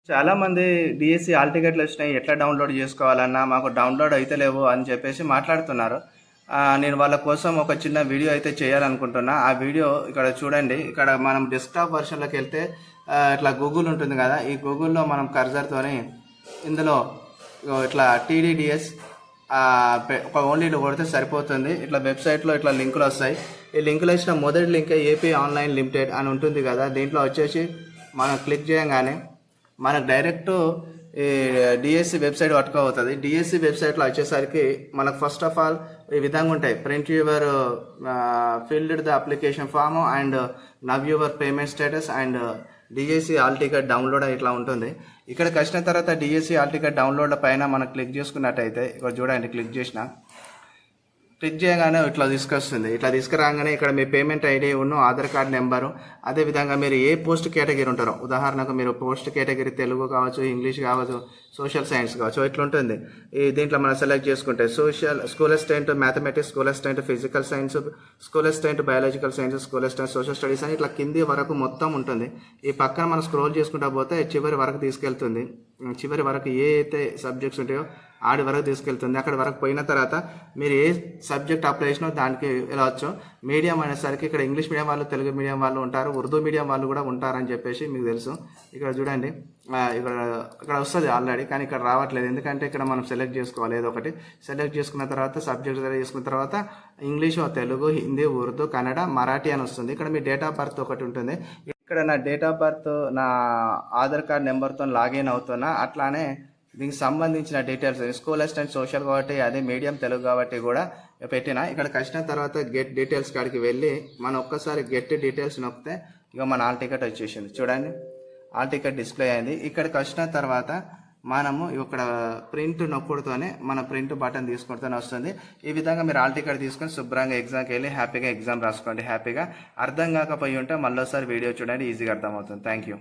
చాలామంది DSC hall టికెట్లు వచ్చినాయి, ఎట్లా డౌన్లోడ్ చేసుకోవాలన్నా మాకు డౌన్లోడ్ అయితే లేవు అని చెప్పేసి మాట్లాడుతున్నారు. నేను వాళ్ళ కోసం ఒక చిన్న వీడియో అయితే చేయాలనుకుంటున్నా. ఆ వీడియో ఇక్కడ చూడండి. ఇక్కడ మనం డెస్క్టాప్ వర్షన్లోకి వెళ్తే ఇట్లా గూగుల్ ఉంటుంది కదా, ఈ గూగుల్లో మనం కర్జర్తోని ఇందులో ఇట్లా టీడీడిఎస్ ఒక ఓన్లీ కొడితే సరిపోతుంది. ఇట్లా వెబ్సైట్లో ఇట్లా లింకులు వస్తాయి. ఈ లింకులు వచ్చిన మొదటి లింక్ ఏపీ ఆన్లైన్ లిమిటెడ్ అని ఉంటుంది కదా, దీంట్లో వచ్చేసి మనం క్లిక్ చేయగానే మనకు డైరెక్ట్ ఈ డిఎస్సి వెబ్సైట్ పట్టుకోవుతుంది. డిఎస్సి వెబ్సైట్లో వచ్చేసరికి మనకు ఫస్ట్ ఆఫ్ ఆల్ ఈ విధంగా ఉంటాయి. Print your filled the application form and now your payment status and DSC hall ticket download ఇట్లా ఉంటుంది. ఇక్కడికి వచ్చిన తర్వాత డిఎస్సి హాల్ టికెట్ డౌన్లోడ్ పైన మనం క్లిక్ చేసుకున్నట్టయితే ఇక్కడ చూడండి, క్లిక్ చేయగానే ఇట్లా తీసుకొస్తుంది. ఇట్లా తీసుకురాగానే ఇక్కడ మీ పేమెంట్ ఐడి ఉన్న ఆధార్ కార్డ్ నెంబరు, అదేవిధంగా మీరు ఏ పోస్ట్ కేటగిరీ ఉంటారో, ఉదాహరణకు మీరు పోస్ట్ కేటగిరీ తెలుగు కావచ్చు, ఇంగ్లీష్ కావచ్చు, సోషల్ సైన్స్ కావచ్చు, ఇట్లా ఉంటుంది. ఈ దీంట్లో మనం సెలెక్ట్ చేసుకుంటే school assistant mathematics, school assistant physical science, school assistant biological science, school assistant social studies అని ఇట్లా కింది వరకు మొత్తం ఉంటుంది. ఈ పక్కన మనం స్క్రోల్ చేసుకుంటా పోతే చివరి వరకు తీసుకెళ్తుంది. చివరి వరకు ఏ అయితే సబ్జెక్ట్స్ ఉంటాయో ఆడి వరకు తీసుకెళ్తుంది. అక్కడ వరకు పోయిన తర్వాత మీరు ఏ సబ్జెక్ట్ అప్లై చేసినో దానికి వెళ్ళవచ్చు. మీడియం అనేసరికి ఇక్కడ ఇంగ్లీష్ మీడియం వాళ్ళు, తెలుగు మీడియం వాళ్ళు ఉంటారు, ఉర్దూ మీడియం వాళ్ళు కూడా ఉంటారని చెప్పేసి మీకు తెలుసు. ఇక్కడ చూడండి, ఇక్కడ వస్తుంది ఆల్రెడీ, కానీ ఇక్కడ రావట్లేదు. ఎందుకంటే ఇక్కడ మనం సెలెక్ట్ చేసుకోవాలి. ఏదో ఒకటి సెలెక్ట్ చేసుకున్న తర్వాత సబ్జెక్ట్ సెలెక్ట్ చేసుకున్న తర్వాత ఇంగ్లీష్, తెలుగు, హిందీ, ఉర్దూ, కన్నడ, మరాఠీ అని వస్తుంది. ఇక్కడ మీ డేట్ ఆఫ్ బర్త్ ఒకటి ఉంటుంది. ఇక్కడ నా డేట్ ఆఫ్ బర్త్ నా ఆధార్ కార్డ్ నెంబర్తో లాగిన్ అవుతున్నా. అట్లానే దీనికి సంబంధించిన డీటెయిల్స్ స్కూల్ అసిస్టెంట్ సోషల్ కాబట్టి అదే మీడియం తెలుగు కాబట్టి కూడా పెట్టిన. ఇక్కడికి వచ్చిన తర్వాత గెట్ డీటెయిల్స్ కాడికి వెళ్ళి మనం ఒక్కసారి గెట్ డీటెయిల్స్ నొక్కితే ఇక మన హాల్ టికెట్ వచ్చేసింది. చూడండి, హాల్ టికెట్ డిస్ప్లే అయింది. ఇక్కడికి వచ్చిన తర్వాత మనము ఇక్కడ ప్రింట్ నొక్కుడుతోనే మన ప్రింట్ బటన్ తీసుకుంటూనే వస్తుంది. ఈ విధంగా మీరు హాల్ టికెట్ తీసుకొని శుభ్రంగా ఎగ్జామ్కి వెళ్ళి హ్యాపీగా ఎగ్జామ్ రాసుకోండి. హ్యాపీగా అర్థం కాకపోయి ఉంటే మళ్ళీసారి వీడియో చూడండి, ఈజీగా అర్థమవుతుంది. Thank you.